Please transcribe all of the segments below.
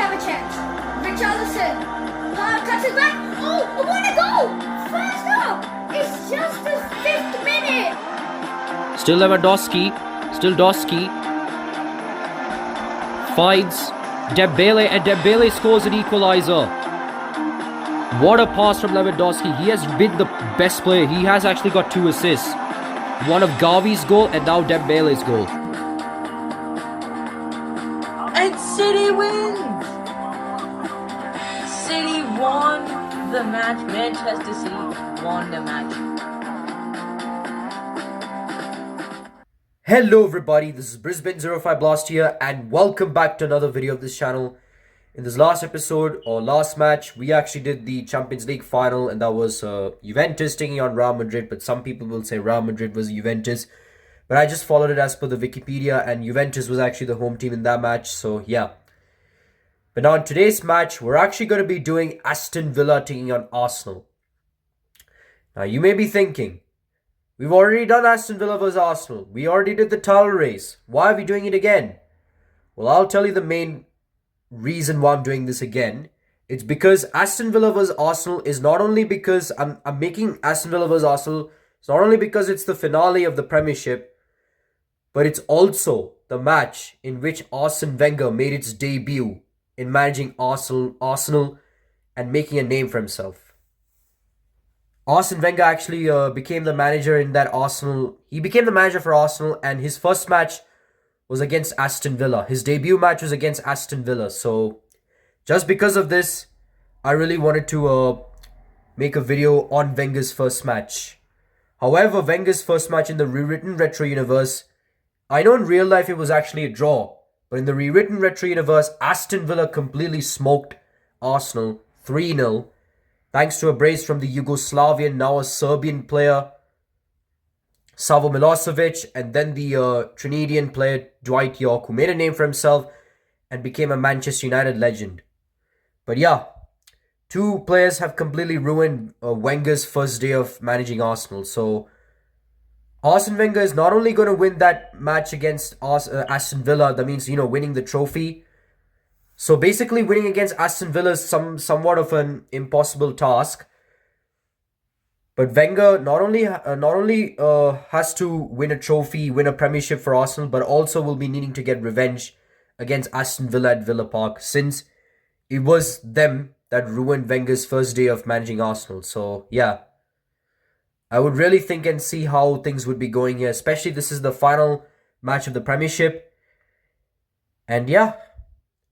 have a chance. Richarlison. Cuts it back. Oh, what a goal! First up! It's just the 5th minute. Still Lewandowski. Still Doski. Finds Dembele, and Dembele scores an equaliser. What a pass from Lewandowski. He has been the best player. He has actually got 2 assists. One of Gavi's goal and now Dembele's goal. And City wins! City won the match. Manchester City won the match. Hello everybody, this is Brisbane05 Blast here and welcome back to another video of this channel. In this last episode or last match, we actually did the Champions League final and that was Juventus taking on Real Madrid, but some people will say Real Madrid was Juventus. But I just followed it as per the Wikipedia and Juventus was actually the home team in that match, so yeah. But now in today's match, we're actually going to be doing Aston Villa taking on Arsenal. Now you may be thinking, we've already done Aston Villa vs Arsenal. We already did the title race. Why are we doing it again? Well, I'll tell you the main reason why I'm doing this again. It's because Aston Villa vs Arsenal is not only because I'm making Aston Villa vs Arsenal. It's not only because it's the finale of the Premiership, but it's also the match in which Arsene Wenger made its debut in managing Arsenal and making a name for himself. Arsene Wenger actually became the manager in that Arsenal. He became the manager for Arsenal and his first match was against Aston Villa. His debut match was against Aston Villa. So just because of this, I really wanted to make a video on Wenger's first match. However, Wenger's first match in the rewritten retro universe, I know in real life it was actually a draw. But in the rewritten retro universe, Aston Villa completely smoked Arsenal 3-0. Thanks to a brace from the Yugoslavian, now a Serbian player, Savo Milosevic, and then the Trinidadian player Dwight York, who made a name for himself and became a Manchester United legend. But yeah, 2 players have completely ruined Wenger's first day of managing Arsenal. So Arsene Wenger is not only going to win that match against Aston Villa, that means, you know, winning the trophy. So basically winning against Aston Villa is somewhat of an impossible task. But Wenger not only has to win a trophy, win a Premiership for Arsenal, but also will be needing to get revenge against Aston Villa at Villa Park, since it was them that ruined Wenger's first day of managing Arsenal. So yeah, I would really think and see how things would be going here, especially this is the final match of the Premiership. And yeah,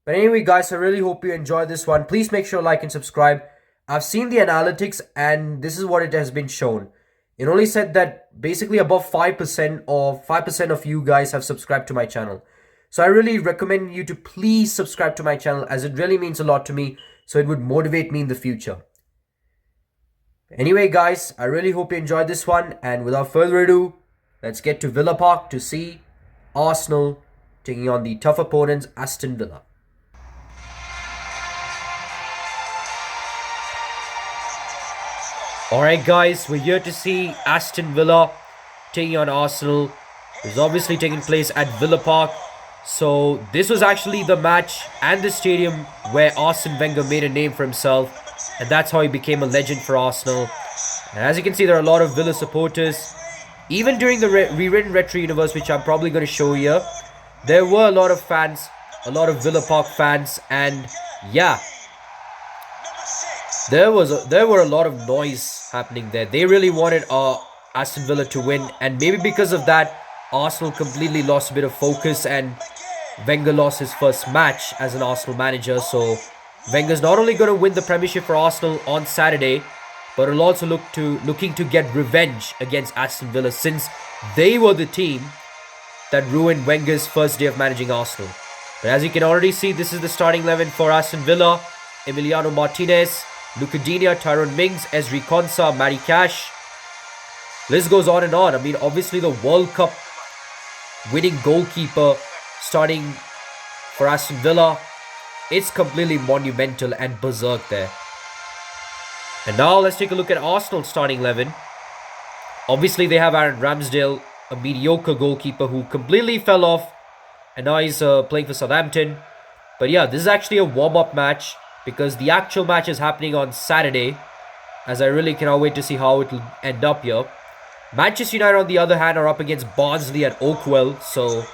but anyway guys, I really hope you enjoyed this one. Please make sure to like and subscribe. I've seen the analytics and this is what it has been shown. It only said that basically above 5% or 5% of you guys have subscribed to my channel. So I really recommend you to please subscribe to my channel, as it really means a lot to me. So it would motivate me in the future. Anyway guys, I really hope you enjoyed this one. And without further ado, let's get to Villa Park to see Arsenal taking on the tough opponents Aston Villa. Alright guys, we're here to see Aston Villa taking on Arsenal. It's obviously taking place at Villa Park. So this was actually the match and the stadium where Arsene Wenger made a name for himself. And that's how he became a legend for Arsenal. And as you can see, there are a lot of Villa supporters. Even during the rewritten retro universe, which I'm probably going to show here, there were a lot of fans, a lot of Villa Park fans. And yeah, there were a lot of noise happening there. They really wanted Aston Villa to win, and maybe because of that, Arsenal completely lost a bit of focus and Wenger lost his first match as an Arsenal manager. So Wenger's not only going to win the Premiership for Arsenal on Saturday, but will also looking to get revenge against Aston Villa, since they were the team that ruined Wenger's first day of managing Arsenal. But as you can already see, this is the starting 11 for Aston Villa. Emiliano Martinez, Luca Digne, Tyrone Mings, Ezri Konsa, Matty Cash. List goes on and on. I mean, obviously the World Cup winning goalkeeper starting for Aston Villa. It's completely monumental and berserk there. And now let's take a look at Arsenal's starting 11. Obviously they have Aaron Ramsdale, a mediocre goalkeeper who completely fell off. And now he's playing for Southampton. But yeah, this is actually a warm-up match because the actual match is happening on Saturday, as I really cannot wait to see how it will end up here. Manchester United, on the other hand, are up against Barnsley at Oakwell, so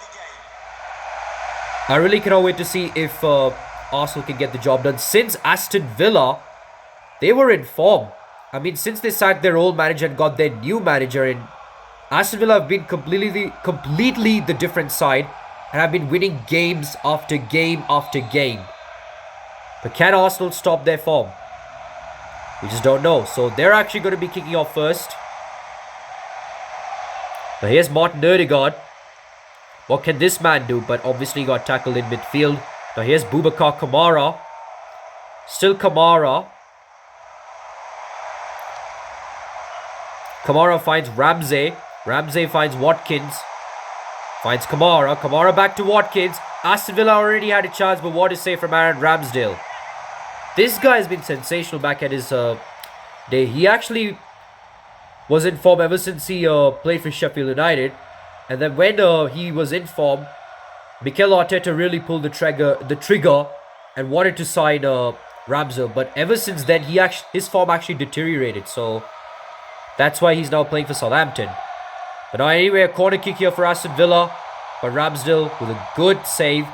I really cannot wait to see if Arsenal can get the job done. Since Aston Villa, they were in form. I mean, since they sacked their old manager and got their new manager in, Aston Villa have been completely the different side and have been winning games after game after game. But can Arsenal stop their form? We just don't know. So they're actually going to be kicking off first. Now here's Martin Odegaard. What can this man do? But obviously got tackled in midfield. Now here's Boubacar Kamara. Still Kamara. Kamara finds Ramsey. Ramsey finds Watkins. Finds Kamara. Kamara back to Watkins. Aston Villa already had a chance, but what a save from Aaron Ramsdale. This guy has been sensational back at his day. He actually was in form ever since he played for Sheffield United. And then when he was in form, Mikel Arteta really pulled the trigger and wanted to sign Ramsdale. But ever since then, his form actually deteriorated. So that's why he's now playing for Southampton. But anyway, a corner kick here for Aston Villa. But Ramsdale with a good save.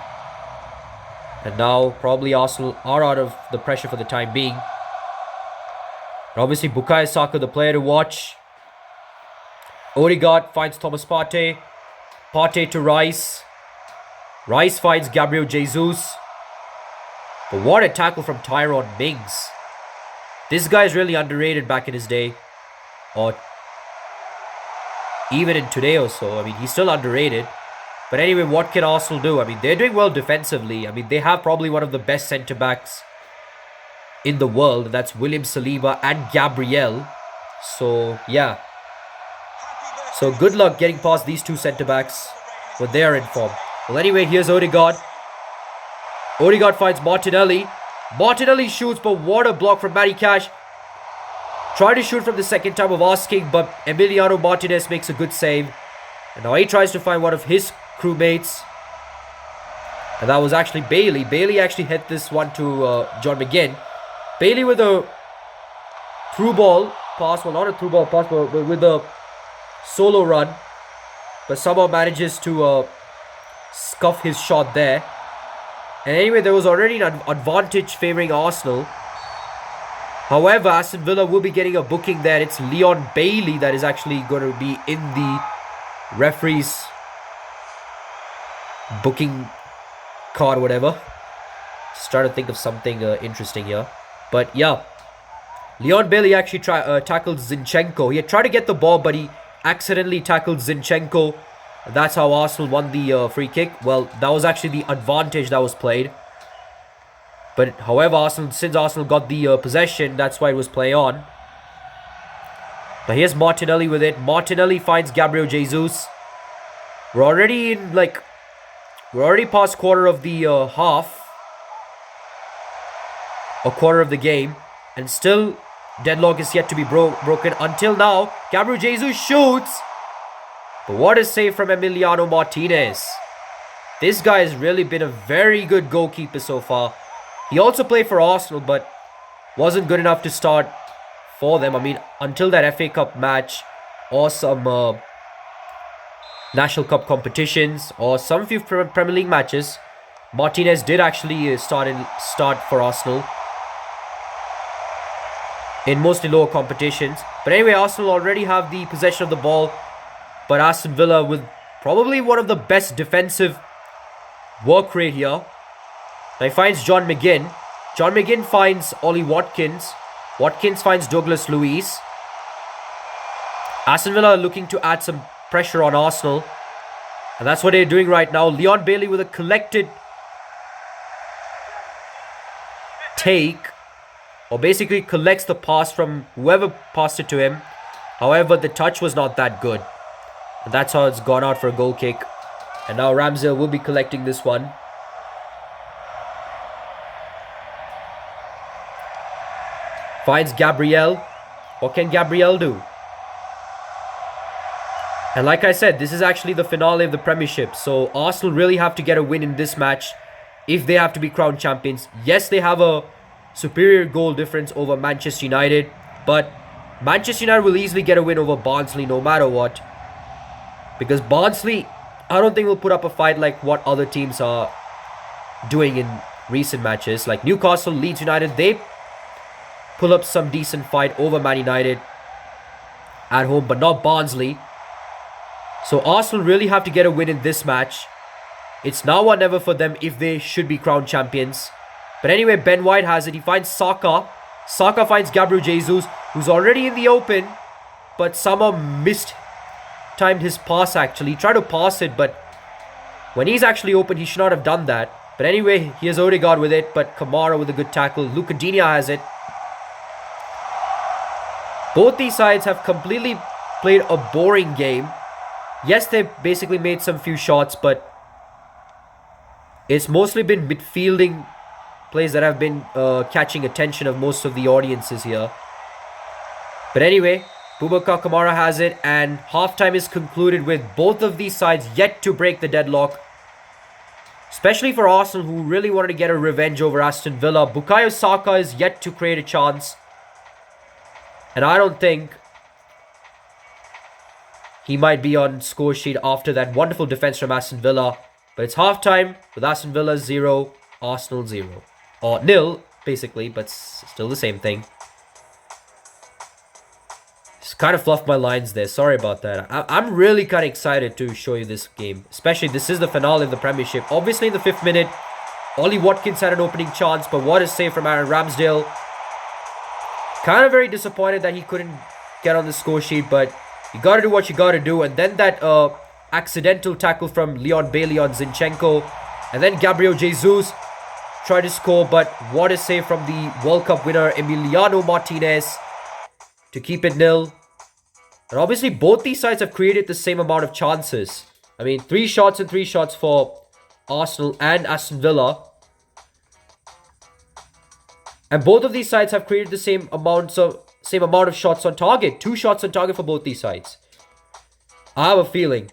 And now probably Arsenal are out of the pressure for the time being. And obviously Bukayo Saka, the player to watch. Odegaard finds Thomas Partey. Partey to Rice. Rice finds Gabriel Jesus. But what a tackle from Tyrone Mings. This guy is really underrated back in his day. Or even in today or so. I mean, he's still underrated. But anyway, what can Arsenal do? I mean, they're doing well defensively. I mean, they have probably one of the best centre-backs in the world. That's William Saliba and Gabriel. So, yeah. So, good luck getting past these two centre-backs when they are in form. Well, anyway, here's Odegaard. Odegaard finds Martinelli. Martinelli shoots, but what a block from Matty Cash. Tried to shoot from the second time of asking, but Emiliano Martinez makes a good save. And now he tries to find one of his crewmates. And that was actually Bailey. Bailey actually hit this one to John McGinn. Bailey with a through ball pass. Well, not a through ball pass, but with a solo run. But somehow manages to scuff his shot there. And anyway, there was already an advantage favouring Arsenal. However, Aston Villa will be getting a booking there. It's Leon Bailey that is actually going to be in the referee's booking card, whatever. Just trying to think of something interesting here. But yeah, Leon Bailey actually tackled Zinchenko. He had tried to get the ball, but he accidentally tackled Zinchenko. And that's how Arsenal won the free kick. Well, that was actually the advantage that was played. But however, since Arsenal got the possession, that's why it was play on. Now here's Martinelli with it. Martinelli finds Gabriel Jesus. We're already past quarter of the half. A quarter of the game. And still, deadlock is yet to be broken. Until now, Gabriel Jesus shoots. But what a save from Emiliano Martinez. This guy has really been a very good goalkeeper so far. He also played for Arsenal, but wasn't good enough to start for them. I mean, until that FA Cup match or some National Cup competitions or some few Premier League matches, Martinez did actually start for Arsenal in mostly lower competitions. But anyway, Arsenal already have the possession of the ball, but Aston Villa with probably one of the best defensive work rate here. Now he finds John McGinn. John McGinn finds Ollie Watkins. Watkins finds Douglas Luiz. Aston Villa are looking to add some pressure on Arsenal. And that's what they're doing right now. Leon Bailey with a collected take. Or basically collects the pass from whoever passed it to him. However, the touch was not that good. And that's how it's gone out for a goal kick. And now Ramsdale will be collecting this one. Finds Gabriel. What can Gabriel do? And like I said, this is actually the finale of the Premiership. So Arsenal really have to get a win in this match if they have to be crowned champions. Yes, they have a superior goal difference over Manchester United, but Manchester United will easily get a win over Barnsley no matter what. Because Barnsley, I don't think will put up a fight like what other teams are doing in recent matches. Like Newcastle, Leeds United, they pull up some decent fight over Man United at home, but not Barnsley. So Arsenal really have to get a win in this match. It's now or never for them if they should be crowned champions. But anyway, Ben White has it. He finds Saka. Saka finds Gabriel Jesus, who's already in the open, but somehow mistimed his pass actually. He tried to pass it, but when he's actually open, he should not have done that. But anyway, here's Odegaard with it, but Kamara with a good tackle. Luka Digne has it. Both these sides have completely played a boring game. Yes, they've basically made some few shots, but it's mostly been midfielding plays that have been catching attention of most of the audiences here. But anyway, Boubacar Kamara has it, and halftime is concluded with both of these sides yet to break the deadlock. Especially for Arsenal, who really wanted to get a revenge over Aston Villa. Bukayo Saka is yet to create a chance. And I don't think he might be on score sheet after that wonderful defense from Aston Villa. But it's halftime with Aston Villa 0, Arsenal 0. Or nil, basically, but still the same thing. Just kind of fluffed my lines there. Sorry about that. I'm really kind of excited to show you this game. Especially, this is the finale of the Premiership. Obviously, in the 5th minute, Ollie Watkins had an opening chance, but what a save from Aaron Ramsdale. Kind of very disappointed that he couldn't get on the score sheet, but you got to do what you got to do. And then that accidental tackle from Leon Bailey on Zinchenko. And then Gabriel Jesus tried to score, but what a save from the World Cup winner Emiliano Martinez to keep it nil. And obviously both these sides have created the same amount of chances. I mean, 3 shots and 3 shots for Arsenal and Aston Villa. And both of these sides have created the same amount of shots on target. 2 shots on target for both these sides. I have a feeling,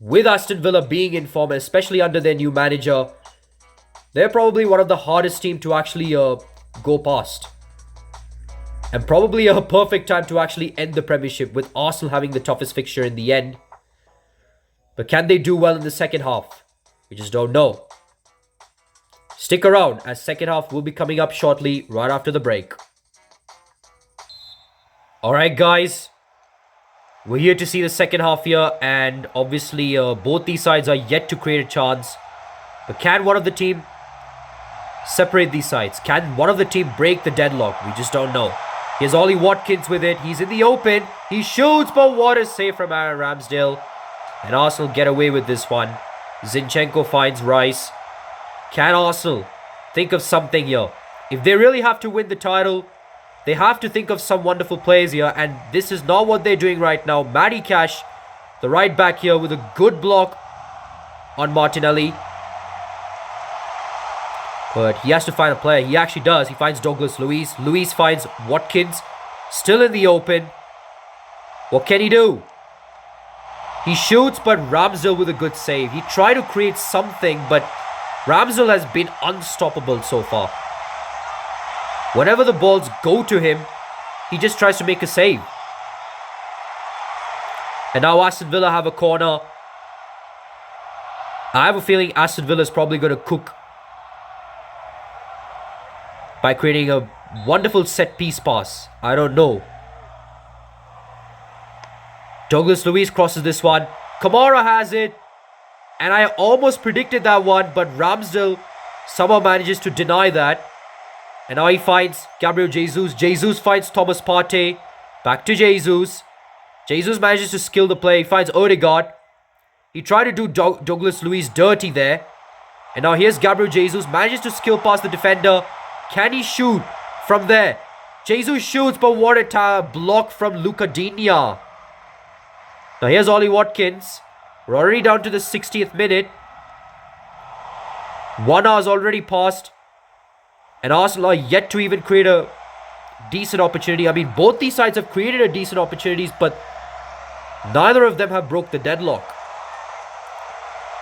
with Aston Villa being in form, especially under their new manager, they're probably one of the hardest teams to actually go past. And probably a perfect time to actually end the Premiership, with Arsenal having the toughest fixture in the end. But can they do well in the second half? We just don't know. Stick around, as second half will be coming up shortly, right after the break. Alright guys, we're here to see the second half here, and obviously both these sides are yet to create a chance. But can one of the team separate these sides? Can one of the team break the deadlock? We just don't know. Here's Ollie Watkins with it. He's in the open. He shoots, but what a save from Aaron Ramsdale. And Arsenal get away with this one. Zinchenko finds Rice. Can Arsenal think of something here? If they really have to win the title, they have to think of some wonderful players here. And this is not what they're doing right now. Matty Cash, the right back here, with a good block on Martinelli. But he has to find a player. He actually does. He finds Douglas Luiz. Luiz finds Watkins. Still in the open. What can he do? He shoots, but Ramsdale with a good save. He tried to create something, but Ramsdale has been unstoppable so far. Whenever the balls go to him, he just tries to make a save. And now Aston Villa have a corner. I have a feeling Aston Villa is probably going to cook by creating a wonderful set-piece pass. I don't know. Douglas Luiz crosses this one. Kamara has it. And I almost predicted that one, but Ramsdale somehow manages to deny that. And now he finds Gabriel Jesus. Jesus finds Thomas Partey. Back to Jesus. Jesus manages to skill the play. He finds Odegaard. He tried to do Douglas Luiz dirty there. And now here's Gabriel Jesus. Manages to skill past the defender. Can he shoot from there? Jesus shoots, but what a block from Luka Digne. Now here's Ollie Watkins. We're already down to the 60th minute. 1 hour's already passed. And Arsenal are yet to even create a decent opportunity. I mean, both these sides have created decent opportunities, but neither of them have broke the deadlock.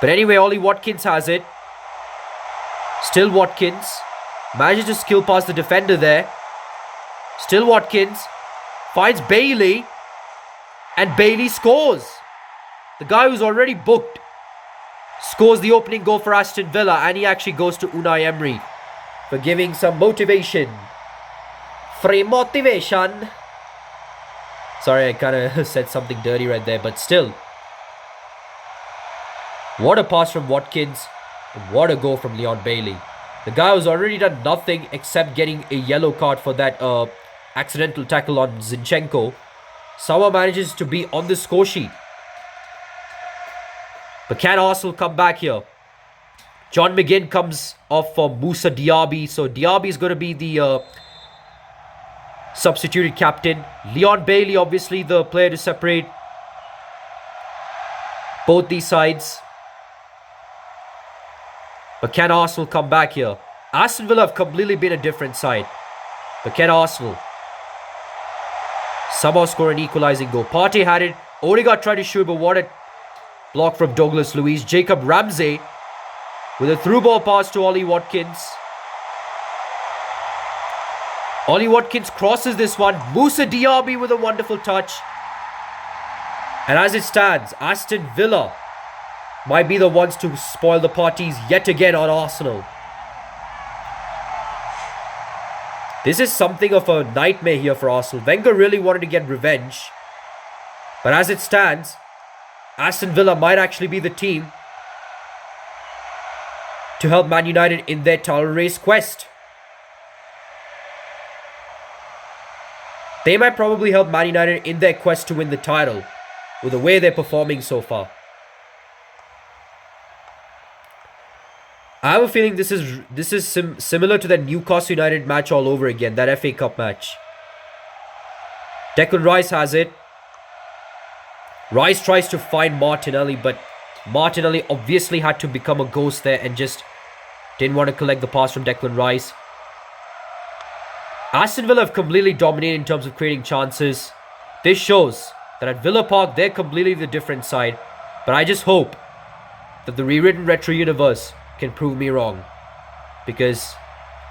But anyway, Ollie Watkins has it. Still Watkins. Manages to skill past the defender there. Still Watkins. Finds Bailey. And Bailey scores. The guy who's already booked scores the opening goal for Aston Villa. And he actually goes to Unai Emery for giving some motivation. Free motivation. Sorry, I kind of said something dirty right there. But still. What a pass from Watkins. And what a goal from Leon Bailey. The guy who's already done nothing except getting a yellow card for that accidental tackle on Zinchenko. Somehow manages to be on the score sheet. But can Arsenal come back here? John McGinn comes off for Moussa Diaby. So Diaby is going to be the substituted captain. Leon Bailey, obviously the player to separate both these sides. But can Arsenal come back here? Aston Villa have completely been a different side. But can Arsenal somehow score an equalizing goal? Partey had it. Odegaard tried to shoot, but what a block from Douglas Luiz. Jacob Ramsey with a through ball pass to Ollie Watkins. Ollie Watkins crosses this one. Moussa Diaby with a wonderful touch. And as it stands, Aston Villa might be the ones to spoil the parties yet again on Arsenal. This is something of a nightmare here for Arsenal. Wenger really wanted to get revenge. But as it stands, Aston Villa might actually be the team to help Man United in their title race quest. They might probably help Man United in their quest to win the title with the way they're performing so far. I have a feeling this is similar to that Newcastle United match all over again, that FA Cup match. Declan Rice has it. Rice tries to find Martinelli, but Martinelli obviously had to become a ghost there and just didn't want to collect the pass from Declan Rice. Aston Villa have completely dominated in terms of creating chances. This shows that at Villa Park, they're completely the different side. But I just hope that the rewritten retro universe can prove me wrong. Because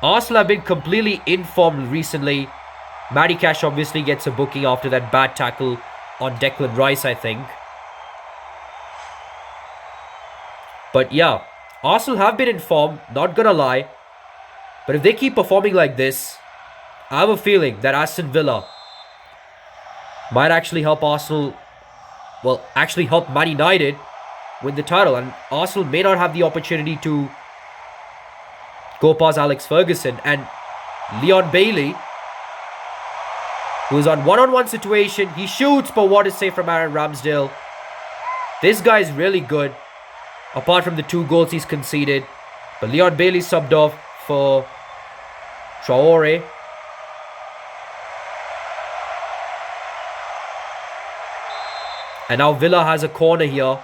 Arsenal have been completely informed recently. Matty Cash obviously gets a booking after that bad tackle on Declan Rice, I think. But yeah, Arsenal have been informed, not gonna lie. But if they keep performing like this, I have a feeling that Aston Villa might actually help Arsenal, well, actually help Man United win the title. And Arsenal may not have the opportunity to go past Alex Ferguson. And Leon Bailey, who is on one-on-one situation, he shoots, but what a save from Aaron Ramsdale. This guy is really good, apart from the 2 goals he's conceded. But Leon Bailey subbed off for Traore. And now Villa has a corner here.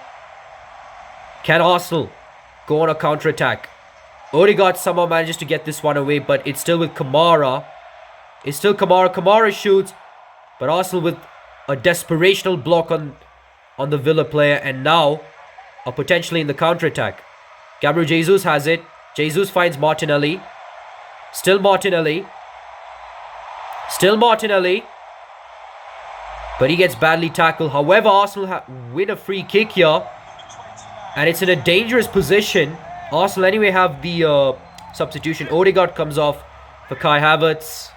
Can Arsenal go on a counter-attack? Odegaard somehow manages to get this one away, but it's still with Kamara. It's still Kamara. Kamara shoots, but Arsenal with a desperational block on the Villa player, and now are potentially in the counter-attack. Gabriel Jesus has it. Jesus finds Martinelli. Still Martinelli. Still Martinelli. But he gets badly tackled. However, Arsenal win a free kick here. And it's in a dangerous position. Arsenal anyway have the substitution. Odegaard comes off for Kai Havertz.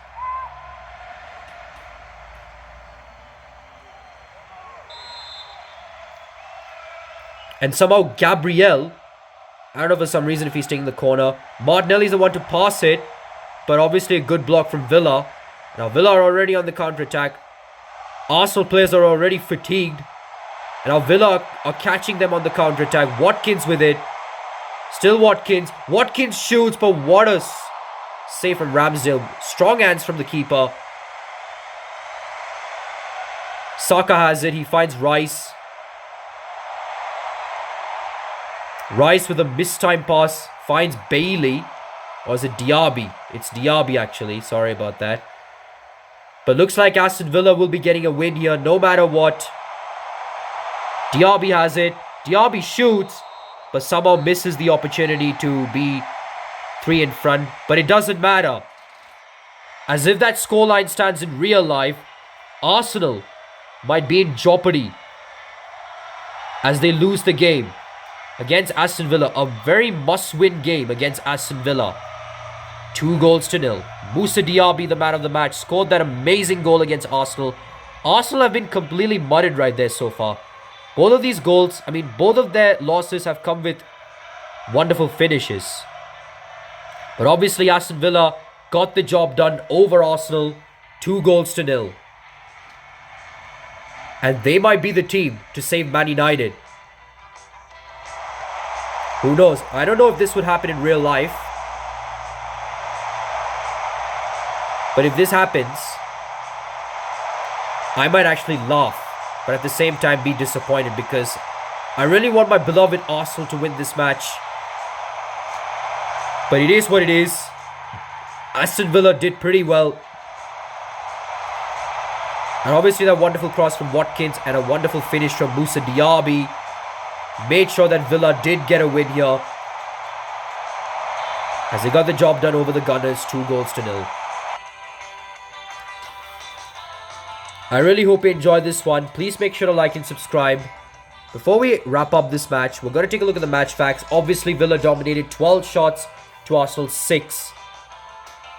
And somehow Gabriel, I don't know for some reason if he's taking the corner. Martinelli's the one to pass it. But obviously a good block from Villa. Now Villa are already on the counter-attack. Arsenal players are already fatigued. And now Villa are catching them on the counter-attack. Watkins with it. Still Watkins. Watkins shoots, but what a save from Ramsdale. Strong hands from the keeper. Saka has it. He finds Rice. Rice with a mistimed pass. Finds Bailey. Or is it Diaby? It's Diaby actually. Sorry about that. But looks like Aston Villa will be getting a win here no matter what. Diaby has it. Diaby shoots, but somehow misses the opportunity to be 3 in front, but it doesn't matter. As if that scoreline stands in real life, Arsenal might be in jeopardy as they lose the game against Aston Villa. A very must-win game against Aston Villa. 2-0. Moussa Diaby, the man of the match, scored that amazing goal against Arsenal. Arsenal have been completely mudded right there so far. Both of these goals, both of their losses have come with wonderful finishes. But obviously Aston Villa got the job done over Arsenal, 2-0. And they might be the team to save Man United. Who knows? I don't know if this would happen in real life. But if this happens, I might actually laugh, but at the same time be disappointed, because I really want my beloved Arsenal to win this match. But it is what it is. Aston Villa did pretty well. And obviously that wonderful cross from Watkins and a wonderful finish from Moussa Diaby made sure that Villa did get a win here, as they got the job done over the Gunners, 2-0. I really hope you enjoyed this one. Please make sure to like and subscribe. Before we wrap up this match, we're going to take a look at the match facts. Obviously, Villa dominated 12 shots to Arsenal 6.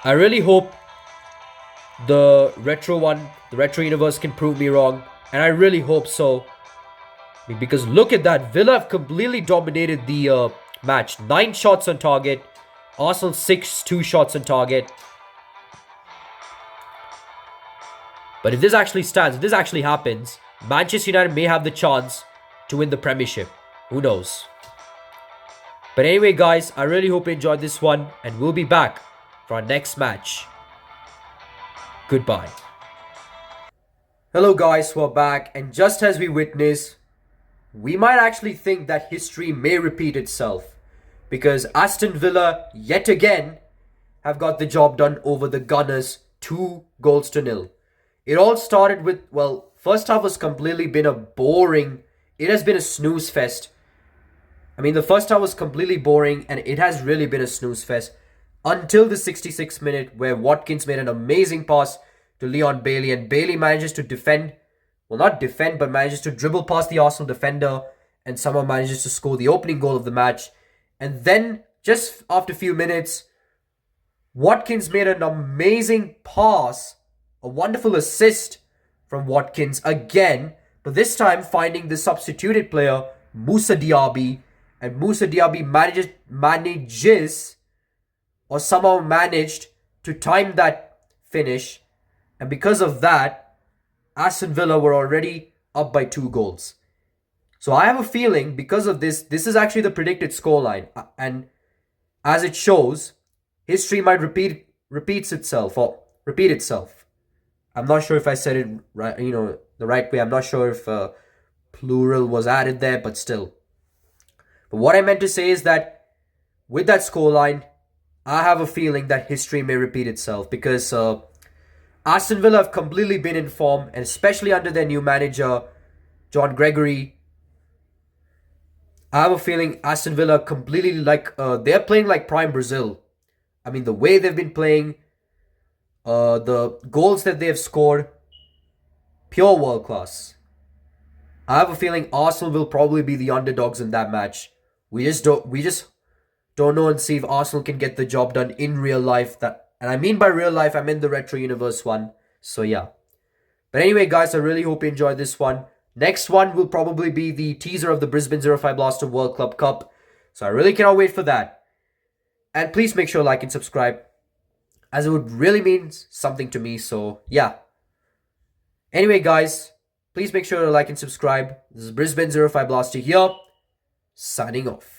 I really hope the retro universe can prove me wrong. And I really hope so. Because look at that. Villa have completely dominated the match. 9 shots on target. Arsenal 6, 2 shots on target. But if this actually stands, if this actually happens, Manchester United may have the chance to win the Premiership. Who knows? But anyway, guys, I really hope you enjoyed this one, and we'll be back for our next match. Goodbye. Hello guys, we're back, and just as we witness, we might actually think that history may repeat itself, because Aston Villa, yet again, have got the job done over the Gunners, 2-0. It all started with, well, first half has completely been a boring, it has been a snooze fest. The first half was completely boring, and it has really been a snooze fest until the 66th minute, where Watkins made an amazing pass to Leon Bailey, and Bailey manages to defend, well, not defend, but manages to dribble past the Arsenal defender and somehow manages to score the opening goal of the match. And then, just after a few minutes, Watkins made an amazing pass, a wonderful assist from Watkins again, but this time finding the substituted player, Moussa Diaby, and Moussa Diaby somehow managed to time that finish, and because of that, Aston Villa were already up by 2 goals. So I have a feeling, because of this is actually the predicted scoreline, and as it shows, history might repeat itself. I'm not sure if I said it right, the right way. I'm not sure if plural was added there, but still. But what I meant to say is that with that scoreline, I have a feeling that history may repeat itself, because Aston Villa have completely been in form, and especially under their new manager, John Gregory. I have a feeling Aston Villa completely they're playing like prime Brazil. The way they've been playing, the goals that they have scored, pure world class. I have a feeling Arsenal will probably be the underdogs in that match. We just don't know and see if Arsenal can get the job done in real life. And by real life, I mean the retro universe one. So yeah. But anyway, guys, I really hope you enjoyed this one. Next one will probably be the teaser of the Brisbane 05 Blaster World Club Cup. So I really cannot wait for that. And please make sure to like and subscribe, as it would really mean something to me. So yeah. Anyway, guys, please make sure to like and subscribe. This is Brisbane 05 Blaster here, signing off.